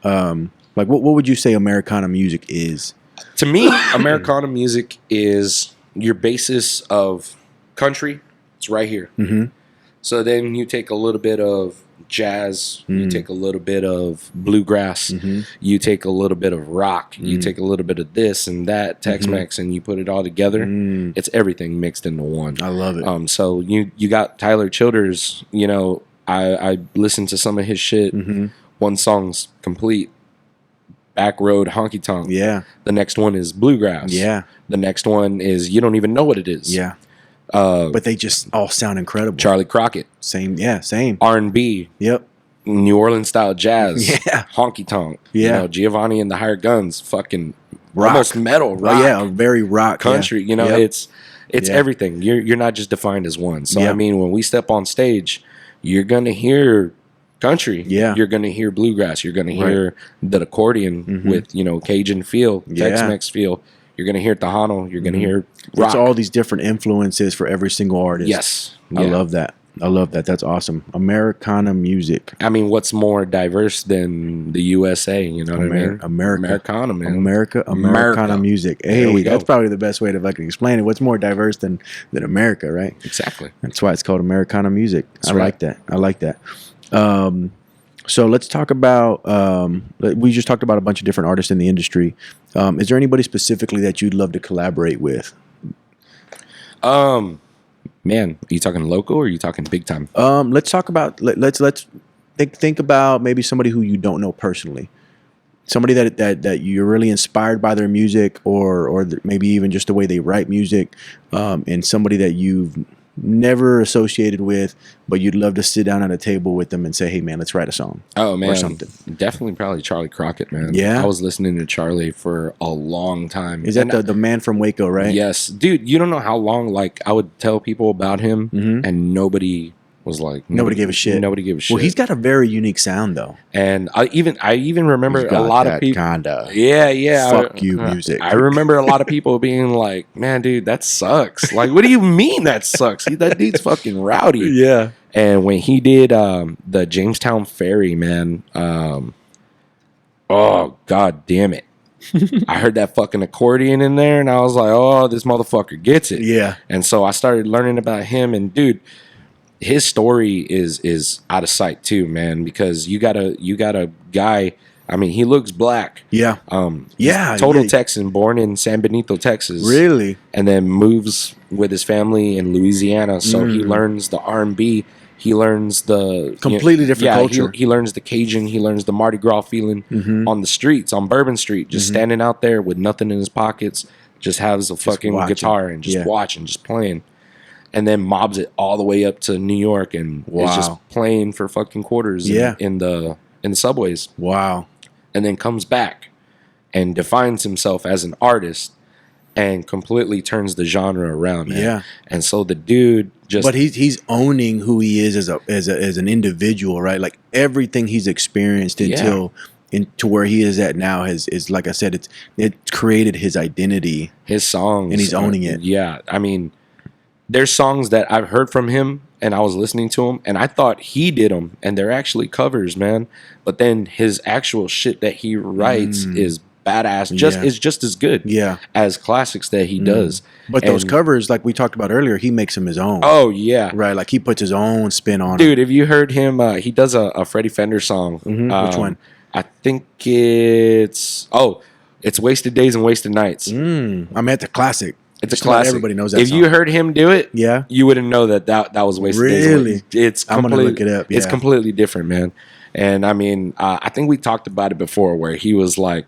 Like what would you say Americana music is?
To me, Americana music is your basis of country. It's right here. So then you take a little bit of jazz, you take a little bit of bluegrass, you take a little bit of rock, you take a little bit of this and that, Tex-Mex, and you put it all together. It's everything mixed into one.
I love it.
So you got Tyler Childers. I listened to some of his shit. One song's complete. Back Road Honky Tonk.
Yeah.
The next one is bluegrass.
Yeah.
The next one is you don't even know what it is.
Yeah. But they just all sound incredible.
Charlie Crockett.
Same. Yeah. Same.
R&B.
Yep.
New Orleans style jazz.
Yeah.
Honky tonk.
Yeah.
Giovanni and the Hired Guns. Fucking
Rock.
almost metal rock.
Oh, yeah. Very rock.
Country.
Yeah. Yep.
It's everything. You're not just defined as one. So
Yep.
I mean, when we step on stage, you're gonna hear country.
Yeah.
You're gonna hear bluegrass. You're gonna hear the accordion with Cajun feel, Tex-Mex feel. You're gonna hear Tejano. You're gonna hear rock.
It's all these different influences for every single artist.
Yes.
I love that. That's awesome. Americana music.
I mean, what's more diverse than the USA? You know what I mean? Americana, man.
Americana music.
There we
Hey,
go.
that's probably the best way to fucking explain it. What's more diverse than America, right?
Exactly.
That's why it's called Americana music.
That's
I
right.
like that. So let's talk about. We just talked about a bunch of different artists in the industry. Is there anybody specifically that you'd love to collaborate with?
Man, are you talking local or are you talking big time?
Let's talk about. Let's think about maybe somebody who you don't know personally. Somebody that you're really inspired by their music, or maybe even just the way they write music, and somebody that you've never associated with, but you'd love to sit down at a table with them and say, "Hey, man, let's write a song."
Oh man,
or something.
Definitely, probably Charlie Crockett, man.
Yeah?
I was listening to Charlie for a long time.
Is that the man from Waco, right?
Yes, dude. You don't know how long. Like I would tell people about him, and nobody was like,
Nobody gave a shit.
Nobody gave a shit.
Well, he's got a very unique sound, though.
And I even remember
He's
a
got
lot of
that
people.
kinda
Yeah.
fuck you music.
I remember a lot of people being like, "Man, dude, that sucks." Like, what do you mean that sucks? That dude's fucking rowdy.
Yeah.
And when he did the Jamestown Ferry, man, oh god damn it. I heard that fucking accordion in there and I was like, oh, this motherfucker gets it.
Yeah.
And so I started learning about him, and dude, his story is out of sight too, man, because you got a guy, I mean, he looks black.
Yeah.
He's total Texan, born in San Benito, Texas.
Really?
And then moves with his family in Louisiana. So he learns the R&B. He learns the
Completely different culture.
He learns the Cajun. He learns the Mardi Gras feeling on the streets, on Bourbon Street, just standing out there with nothing in his pockets, just has a fucking
watching.
guitar and just watching, just playing. And then mobs it all the way up to New York and is just playing for fucking quarters in the subways.
Wow.
And then comes back and defines himself as an artist and completely turns the genre around, man.
Yeah.
And so the dude just...
But he's owning who he is as an individual, right? Like everything he's experienced to where he is at now is like I said, it's created his identity.
His songs.
And he's owning it.
Yeah. I mean, there's songs that I've heard from him and I was listening to him and I thought he did them and they're actually covers, man. But then his actual shit that he writes is badass. Is just as good as classics that he does.
But those covers, like we talked about earlier, he makes them his own.
Oh yeah.
Right. Like he puts his own spin on
Dude, if you heard him, he does a Freddie Fender song.
Which one?
I think it's Wasted Days and Wasted Nights.
I'm at the classic.
It's a
Just about
classic.
everybody knows that
If
song.
you heard him do it,
Yeah.
you wouldn't know that was Wasted Days.
Really?
It's
I'm gonna look it up,
It's
yeah.
completely different, man. And I mean, I think we talked about it before, where he was like,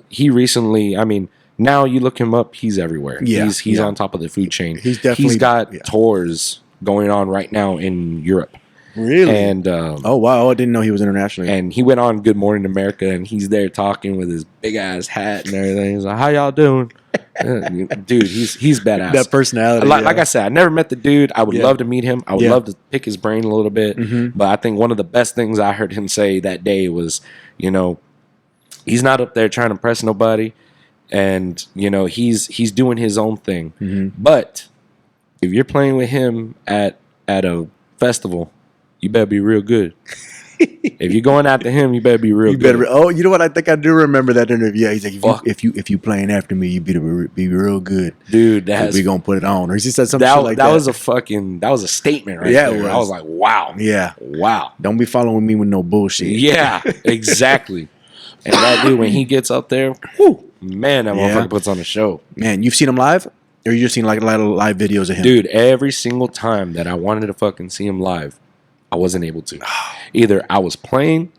he recently. I mean, now you look him up, he's everywhere.
Yeah,
he's on top of the food chain.
He's
got tours going on right now in Europe.
Really?
And
oh wow, I didn't know he was internationally.
and he went on Good Morning America, and he's there talking with his big ass hat and everything. He's like, "How y'all doing?" Dude, he's badass.
That personality.
Like I said, I never met the dude. I would love to meet him. I would
Yeah.
love to pick his brain a little bit. But I think one of the best things I heard him say that day was, he's not up there trying to impress nobody. and you know he's doing his own thing.
Mm-hmm.
But if you're playing with him at a festival, you better be real good. If you're going after him, you better be real
You
good.
better. Oh, you know what? I think I do remember that interview. Yeah, he's like,
Fuck.
if you playing after me, you better be real good,
Dude, that's
we gonna put it on. Or he said something
that,
shit like that.
that was a statement right
Yeah, it
there.
was.
I was like, wow.
Yeah.
Wow.
Don't be following me with no bullshit.
Yeah, exactly. And that dude, when he gets up there, whew, man, that
Yeah.
motherfucker puts on a show.
Man, you've seen him live, or you just seen like a lot of live videos of him?
Dude, every single time that I wanted to fucking see him live, I wasn't able to. Either I was playing,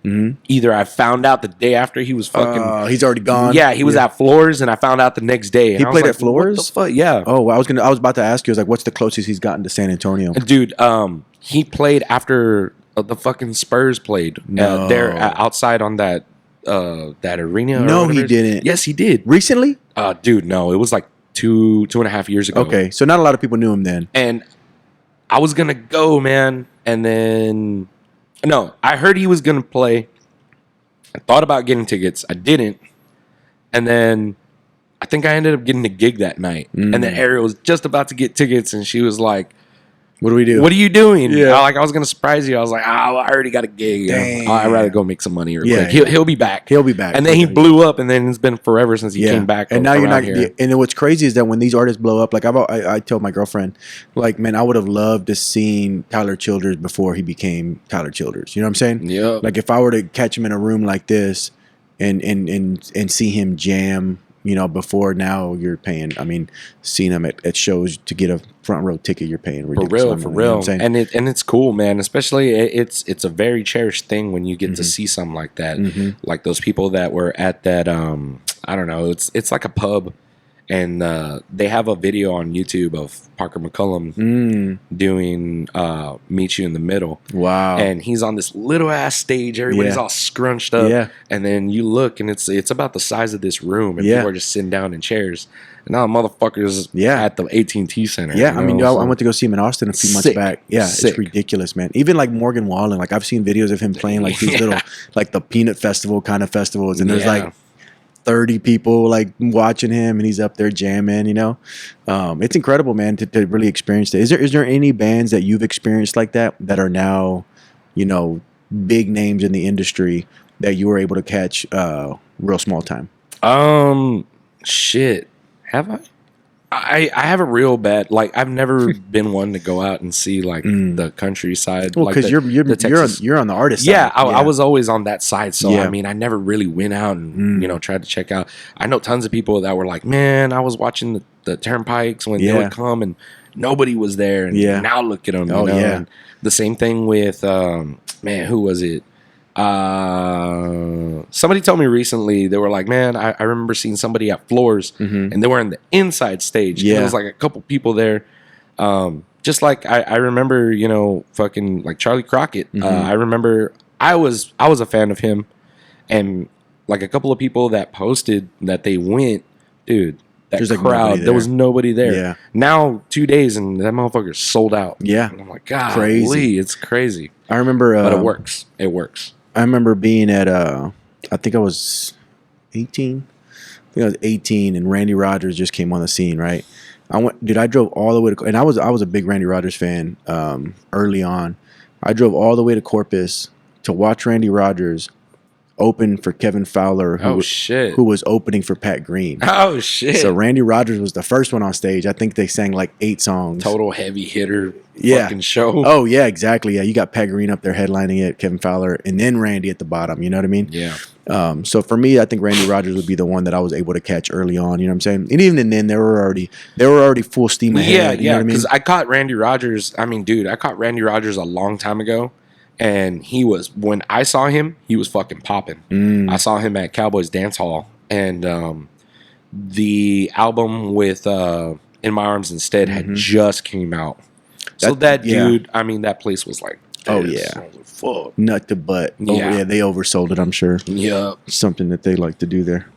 either I found out the day after he was fucking.
He's already gone.
Yeah, he was at Floors, and I found out the next day. And
He
I was
played
like,
at Floors?
What the fuck? Yeah.
Oh, I was about to ask you. I was like, what's the closest he's gotten to San Antonio?
Dude, he played after the fucking Spurs played.
No.
There outside on that arena. or
No,
whatever
he
it is.
didn't.
Yes, he did.
Recently?
Dude, no, it was like two and a half years ago.
Okay, so not a lot of people knew him then.
And I was gonna go, man, and then no, I heard he was gonna play. I thought about getting tickets. I didn't, and then I think I ended up getting a gig that night. And then Ariel was just about to get tickets, and she was like,
What do we do?
"What are you doing?"
Yeah.
I was gonna surprise you. I was like, "I already got a gig.
Damn.
I'd rather go make some money real
Yeah,
quick. He'll be back.
He'll be back.
And then he blew up, and then it's been forever since he came back.
And now you're not.
around here.
And then what's crazy is that when these artists blow up, like I told my girlfriend, like, man, I would have loved to seen Tyler Childers before he became Tyler Childers. You know what I'm saying?
Yeah.
Like if I were to catch him in a room like this, and see him jam. You know, before now you're paying. I mean, seeing him at shows to get a front row ticket, you're paying ridiculous money,
For
you know what
real.
I'm saying?
And it's cool, man. Especially it's a very cherished thing when you get to see something like that. Like those people that were at that I don't know, it's like a pub, and they have a video on YouTube of Parker McCullum doing Meet You in the Middle.
Wow.
And he's on this little ass stage. Everybody's all scrunched up.
Yeah.
And then you look, and it's about the size of this room, and
Yeah.
people are just sitting down in chairs. And now motherfuckers at the AT&T Center.
Yeah,
you
I mean,
know,
I went to go see him in Austin a few months
Sick.
back. Yeah,
Sick.
it's ridiculous, man. Even like Morgan Wallen, like I've seen videos of him playing like these little, like the Peanut Festival kind of festivals, and there's like 30 people like watching him, and he's up there jamming. You know, it's incredible, man, to really experience that. Is there any bands that you've experienced like that are now, you know, big names in the industry that you were able to catch real small time?
Shit. Have I? I have a real bad, like, I've never been one to go out and see like the countryside.
Well,
like
because you're on the artist side.
Yeah, I was always on that side. So
Yeah.
I mean, I never really went out and you know tried to check out. I know tons of people that were like, man, I was watching the turnpikes when they would come and nobody was there. And now look at them.
Oh,
you know?
yeah.
And the same thing with man, who was it? Somebody told me recently, they were like, man, I remember seeing somebody at Floors and they were in the inside stage.
Yeah.
And it was like a couple people there. Just like I remember, you know, fucking like Charlie Crockett. I remember I was a fan of him, and like a couple of people that posted that they went, dude. That
There's, like,
crowd,
nobody
there was nobody there.
Yeah.
Now 2 days and that motherfucker's sold out.
Yeah.
And I'm like, God,
Crazy.
it's crazy.
I remember,
But it works. It works.
I remember being at I think I was 18. I think I was 18, and Randy Rogers just came on the scene. Right, I drove all the way to, and I was a big Randy Rogers fan early on. I drove all the way to Corpus to watch Randy Rogers open for Kevin Fowler, who was opening for Pat Green.
Oh shit!
So Randy Rogers was the first one on stage. I think they sang like 8 songs.
Total heavy hitter. Fucking show.
Oh yeah, exactly. Yeah, you got Pat Green up there headlining it, Kevin Fowler, and then Randy at the bottom. You know what I mean?
Yeah.
So for me, I think Randy Rogers would be the one that I was able to catch early on. You know what I'm saying? And even then, they were already full steam ahead.
Yeah,
you know what I mean?
Because I caught Randy Rogers. I mean, dude, I caught Randy Rogers a long time ago, and when I saw him, he was fucking popping. I saw him at Cowboys Dance Hall, and the album with "In My Arms Instead" had just came out. So that dude, I mean, that place was like,
oh
this.
yeah,
I was like, fuck,
nut to butt.
Yeah.
They oversold it. I'm sure.
Yeah,
Something that they like to do there.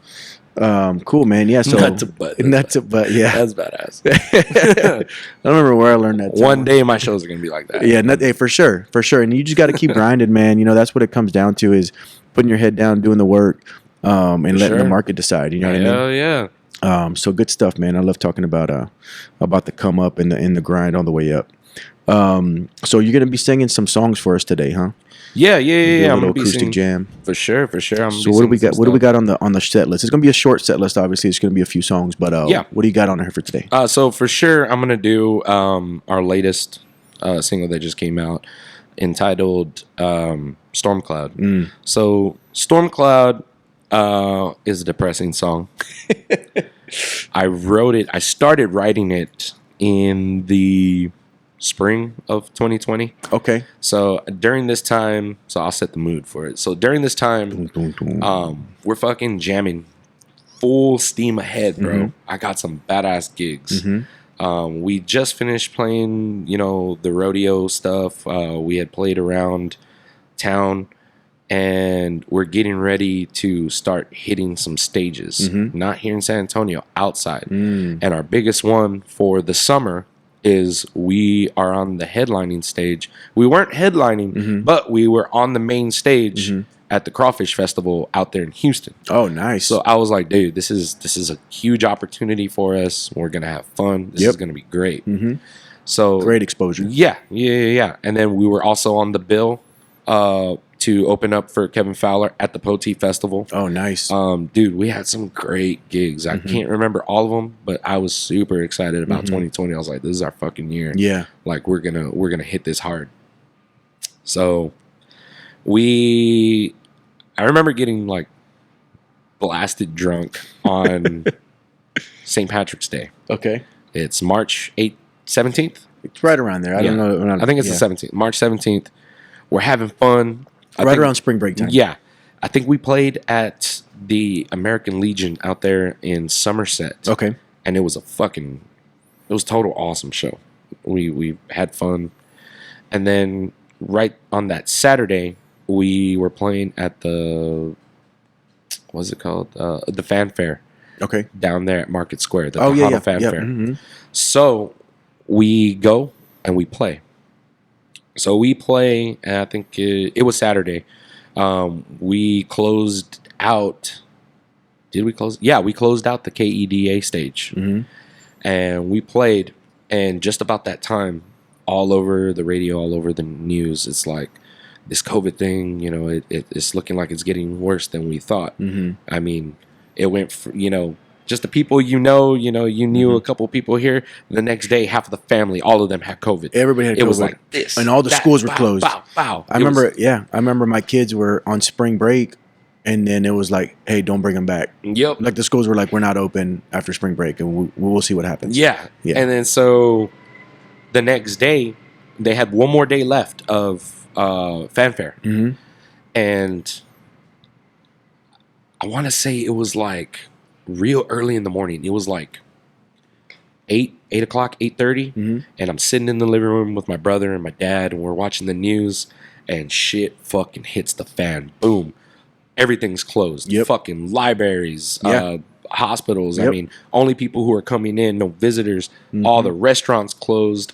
Cool, man. Yeah, so
nut to butt.
Yeah,
That's badass.
I don't remember where I learned that.
One day my shows are gonna be like that.
Yeah, for sure. And you just got to keep grinding, man. You know, that's what it comes down to, is putting your head down, doing the work, and letting the market decide. You know what I mean?
Hell yeah.
So good stuff, man. I love talking about the come up and the grind on the way up. So you're gonna be singing some songs for us today, huh?
Yeah,
Do a
I'm
little
gonna be
acoustic
singing
jam.
for sure. I'm
So
gonna be
what do we
singing
got?
some
What do we
stuff.
got on the set list? It's gonna be a short set list. Obviously, it's gonna be a few songs, but
Yeah.
what do you got on here for today?
So for sure, I'm gonna do our latest single that just came out, entitled "Storm Cloud." So "Storm Cloud" is a depressing song. I started writing it in the spring of 2020.
Okay.
So during this time, so I'll set the mood for it. So during this time,
Dun, dun, dun.
we're fucking jamming full steam ahead, bro.
Mm-hmm.
I got some badass gigs.
Mm-hmm.
We just finished playing, the rodeo stuff. We had played around town, and we're getting ready to start hitting some stages.
Mm-hmm.
Not here in San Antonio, outside.
Mm.
And our biggest one for the summer is we are on the headlining stage. We weren't headlining,
Mm-hmm.
but we were on the main stage
Mm-hmm.
at the Crawfish Festival out there in Houston.
Oh, nice.
So I was like, dude, this is a huge opportunity for us. We're gonna have fun. This is gonna be great.
Mm-hmm.
So
Great exposure.
Yeah. And then we were also on the bill to open up for Kevin Fowler at the Poteet Festival.
Oh, nice.
Dude, we had some great gigs. I can't remember all of them, but I was super excited about 2020. I was like, this is our fucking year.
Yeah.
Like we're gonna hit this hard. So I remember getting like blasted drunk on St. Patrick's Day.
Okay.
It's March 17th.
It's right around there. I don't know.
I think it's the 17th. March 17th. We're having fun.
Right around spring break time.
Yeah. I think we played at the American Legion out there in Somerset.
Okay.
And it was it was a total awesome show. We had fun. And then right on that Saturday, we were playing at what's it called? The Fanfare.
Okay.
Down there at Market Square. The
Oh, yeah.
Fanfare.
Mm-hmm.
So we go and we play. So we play, and I think it was Saturday. We closed out. Did we close? Yeah, we closed out the KEDA stage.
Mm-hmm.
And we played, and just about that time, all over the radio, all over the news, it's like this COVID thing, it's looking like it's getting worse than we thought.
Mm-hmm.
I mean, it went, just the people you knew a couple people here. The next day, half of the family, all of them had COVID.
Everybody had COVID.
It was like this.
And all the schools were closed.
Bow.
I remember my kids were on spring break, and then it was like, hey, don't bring them back.
Yep.
Like the schools were like, we're not open after spring break, and we'll see what happens.
Yeah. And then so the next day, they had one more day left of Fanfare.
Mm-hmm.
And I want to say it was like real early in the morning. It was like 8 o'clock, 8:30.
Mm-hmm.
And I'm sitting in the living room with my brother and my dad, and we're watching the news, and shit fucking hits the fan. Boom. Everything's closed.
Yep.
Fucking libraries, hospitals.
Yep.
I mean, only people who are coming in, no visitors.
Mm-hmm.
All the restaurants closed.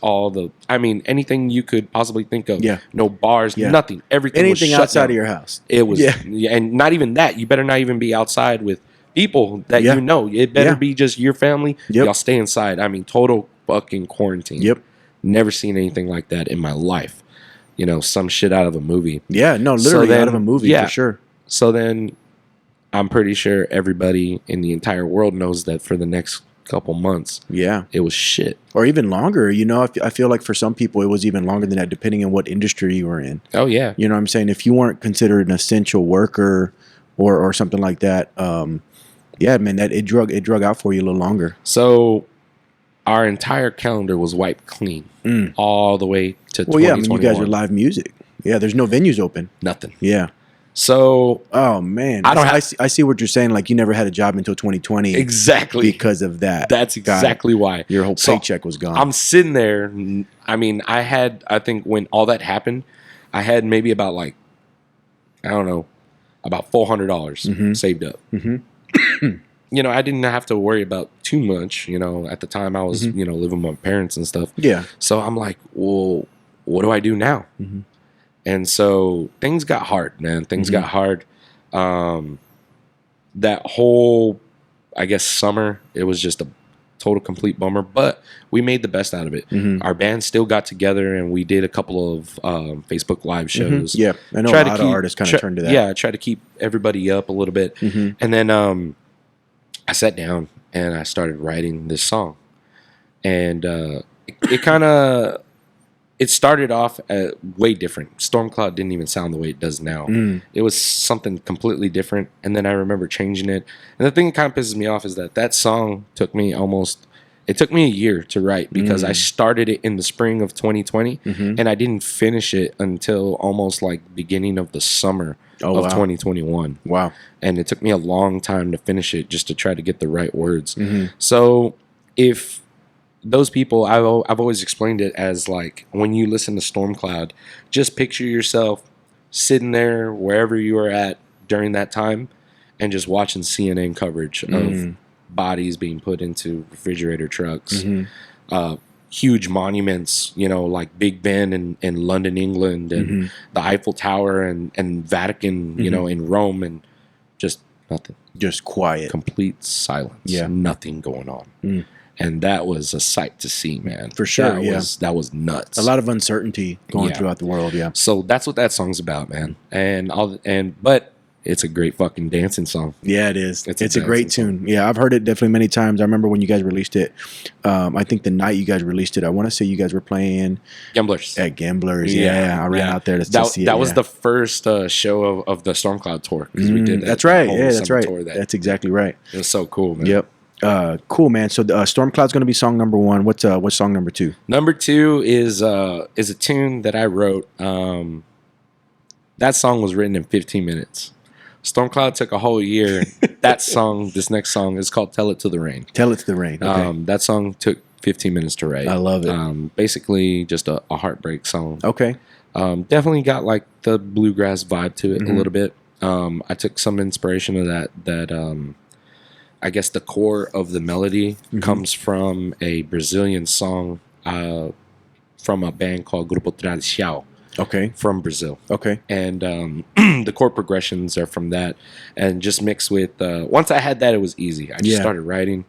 Anything you could possibly think of.
Yeah.
No bars,
Yeah.
nothing. Everything was
Anything
shut
outside
down.
of your house.
It was,
Yeah.
and not even that. You better not even be outside with people that
Yeah.
you know. It better
Yeah.
be just your family.
Yep.
Y'all stay inside. I mean, total fucking quarantine.
Yep.
Never seen anything like that in my life. Some shit out of a movie.
Yeah. No, literally out of a movie for sure.
So then I'm pretty sure everybody in the entire world knows that for the next couple months,
Yeah.
it was shit.
Or even longer. I feel like for some people it was even longer than that, depending on what industry you were in.
Oh, yeah.
You know what I'm saying? If you weren't considered an essential worker or something like that, yeah, man, that it drug out for you a little longer.
So our entire calendar was wiped clean all the way to 2021.
Well, yeah, I mean, you guys are live music. Yeah, there's no venues open.
Nothing.
Yeah.
So
Oh man, I see what you're saying. Like you never had a job until 2020,
exactly
because of that.
That's exactly why
Your whole
So,
paycheck was gone.
I'm sitting there. I mean, I think when all that happened, I had maybe about like, I don't know, about $400 saved up.
Mm-hmm.
I didn't have to worry about too much. At the time I was, living with my parents and stuff.
Yeah.
So I'm like, well, what do I do now?
Mm-hmm.
And so things got hard, man. Things got hard. That whole, I guess summer, it was just a total complete bummer, but we made the best out of it. Our band still got together and we did a couple of Facebook live shows.
Yeah, I know a lot of artists kind of turned to that.
Yeah, try to keep everybody up a little bit. And then I sat down and I started writing this song. And it kind of, it started off way different. Stormcloud didn't even sound the way it does now. It was something completely different. And then I remember changing it. And the thing that kind of pisses me off is that song took me it took me a year to write because I started it in the spring of 2020 and I didn't finish it until almost like beginning of the summer of 2021.
Wow.
And it took me a long time to finish it just to try to get the right words. So if those people, I've always explained it as like when you listen to Stormcloud, just picture yourself sitting there wherever you are at during that time and just watching CNN coverage of bodies being put into refrigerator trucks, huge monuments, you know, like Big Ben in London, England, and the Eiffel Tower and Vatican, you know, in Rome, and just nothing.
Just quiet.
Complete silence.
Yeah.
Nothing going on. And that was a sight to see, man.
For sure,
That was nuts.
A lot of uncertainty going throughout the world,
So that's what that song's about, man. But it's a great fucking dancing song.
Yeah, it is. It's a great tune. Yeah, I've heard it definitely many times. I remember when you guys released it. I think the night you guys released it, I want to say you guys were playing
Gamblers.
at Gamblers. Yeah, I ran out there to see it.
That was the first show of the Stormcloud tour because we did that.
That's right.
Whole
Yeah, that's right.
tour
That's exactly right.
It was so cool, man.
Yep. Cool, man. So Stormcloud's going to be song number 1. What's song number 2?
Number 2 is a tune that I wrote. That song was written in 15 minutes. Stormcloud took a whole year. That song, this next song, is called "Tell It to the Rain."
Tell It to the Rain. Okay.
That song took 15 minutes to write.
I love it.
Basically, just a heartbreak song.
Okay.
Definitely got like the bluegrass vibe to it a little bit. I took some inspiration of that. I guess the core of the melody comes from a Brazilian song from a band called Grupo Tradição.
Okay.
From Brazil.
Okay.
And the chord progressions are from that. And just mixed with, once I had that, it was easy. I just started writing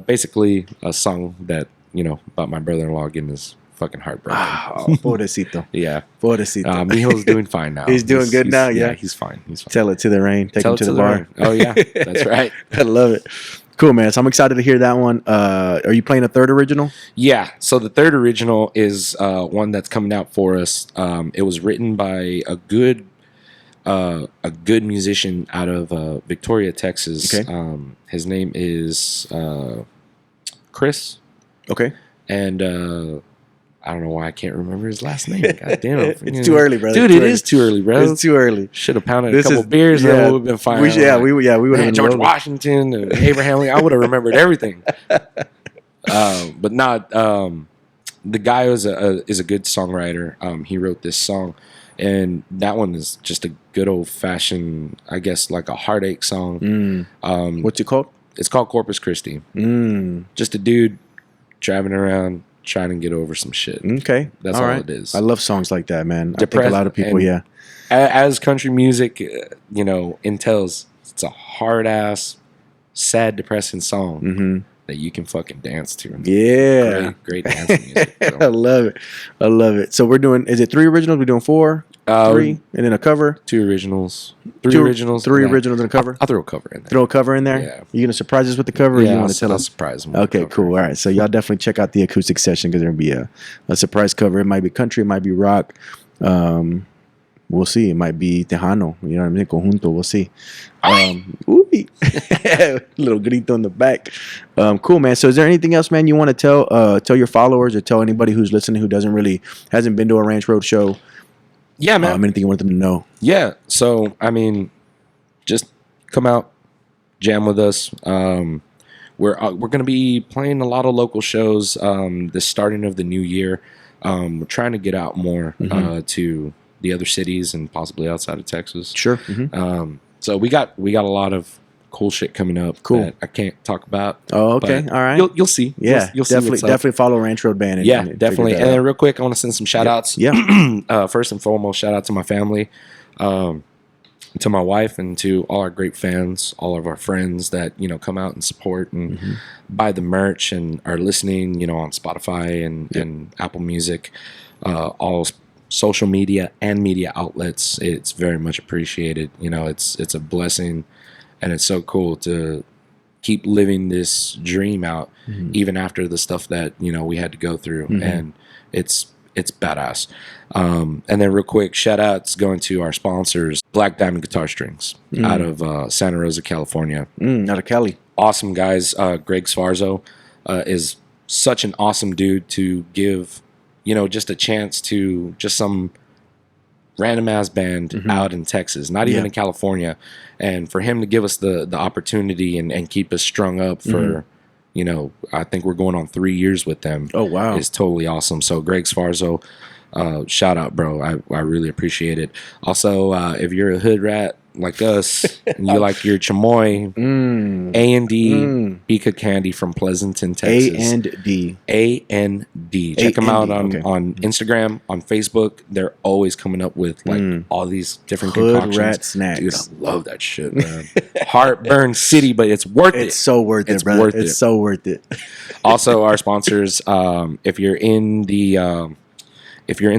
basically a song that, you know, about my brother-in-law getting his fucking heart broken.
Oh, pobrecito.
Yeah.
Pobrecito.
Mijo's doing fine now.
He's doing good now, yeah?
He's fine. He's fine.
Tell It to the Rain. Take him to the bar.
Rain. Oh, yeah. That's right.
I love it. Cool, man. So I'm excited to hear that one. Are you playing a third original?
Yeah. So the third original is one that's coming out for us. It was written by a good musician out of Victoria, Texas.
Okay.
His name is Chris.
Okay.
And I don't know why I can't remember his last name. God damn it.
It's too early, brother.
Dude, it is too early, bro.
It's too early.
Should have pounded a couple beers and then we would have been fine.
We would have been
George
rolling.
Washington and Abraham Lincoln. I would have remembered everything. But not. The guy is a good songwriter. He wrote this song, and that one is just a good old fashioned, I guess, like a heartache song.
What's it called?
It's called Corpus Christi. Just a dude driving around trying to get over some shit.
Okay.
That's all it is.
I love songs like that, man. I think a lot of people,
As country music, entails, it's a hard ass, sad, depressing song that you can fucking dance to.
Yeah.
Great dancing music. So.
I love it. So we're doing, is it 3 originals? We're doing 4? 3, and then a cover?
2 originals. 3 originals.
3 originals and a cover?
I'll throw a cover in there.
Throw a cover in there?
Yeah.
You going to surprise us with the cover? Or you want to tell
I'll
us?
surprise them.
Okay, cool. All right. So y'all definitely check out the acoustic session because there'll be a surprise cover. It might be country. It might be rock. We'll see. It might be Tejano. You know what I mean? Conjunto. We'll see. Little grito in the back. Cool, man. So is there anything else, man, you want to tell your followers or tell anybody who's listening who hasn't been to a Ranch Road show?
Yeah, man.
Anything you want them to know?
Yeah. So, I mean, just come out, jam with us. We're going to be playing a lot of local shows the starting of the new year. We're trying to get out more to the other cities and possibly outside of Texas.
Sure.
So we got a lot of cool shit coming up.
Cool.
That I can't talk about.
Oh, okay. All right.
You'll see.
Yeah.
You'll see
definitely follow Ranch Road Band.
And definitely. And then real quick, I want to send some shout outs.
Yeah.
First and foremost, shout out to my family. to my wife and to all our great fans, all of our friends that, you know, come out and support and buy the merch and are listening, you know, on Spotify and Apple Music, all social media and media outlets. It's very much appreciated. You know, it's a blessing, and it's so cool to keep living this dream out even after the stuff that, you know, we had to go through. And it's badass. And then real quick, shout outs going to our sponsors, Black Diamond Guitar Strings out of Santa Rosa, California.
Out of Cali.
Awesome guys. Greg Sfarzo is such an awesome dude to give, you know, just a chance to just some random ass band out in Texas, not even in California. And for him to give us the opportunity and keep us strung up for, you know, I think we're going on 3 years with them.
Oh, wow.
Is totally awesome. So Greg Sfarzo, shout out, bro. I really appreciate it. Also, if you're a hood rat like us and you like your chamoy, A&D Pika Candy from Pleasanton, Texas.
A&D.
A&D. Check them out on
Okay.
Instagram, on Facebook. They're always coming up with like all these different
Hood
concoctions.
rat snacks.
Dude, I love that shit, man. Heartburn City, but it's worth it.
It's so worth it,
It's
brother.
worth
It's
it.
so worth it.
Also, our sponsors, if you're in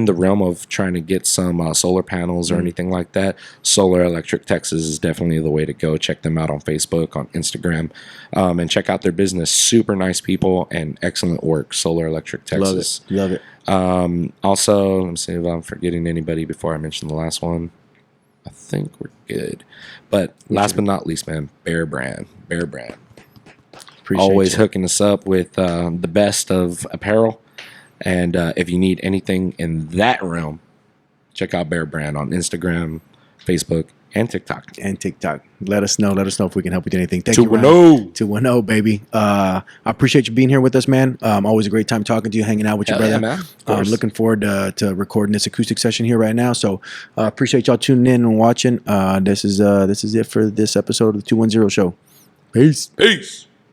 the realm of trying to get some solar panels or anything like that, Solar Electric Texas is definitely the way to go. Check them out on Facebook, on Instagram, and check out their business. Super nice people and excellent work. Solar Electric Texas.
Love it.
Also, let me see if I'm forgetting anybody before I mention the last one. I think we're good. But last but not least, man, Bear Brand.
Appreciate
Always
you.
hooking us up with the best of apparel. And if you need anything in that realm, check out Bear Brand on Instagram, Facebook, and TikTok.
Let us know if we can help with anything. Thank you,
210.
210, baby. I appreciate you being here with us, man. Always a great time talking to you, hanging out with you,
Hell
brother.
yeah, man. Of course.
Looking forward to recording this acoustic session here right now. So appreciate y'all tuning in and watching. This is it for this episode of the 210 Show. Peace.
Peace.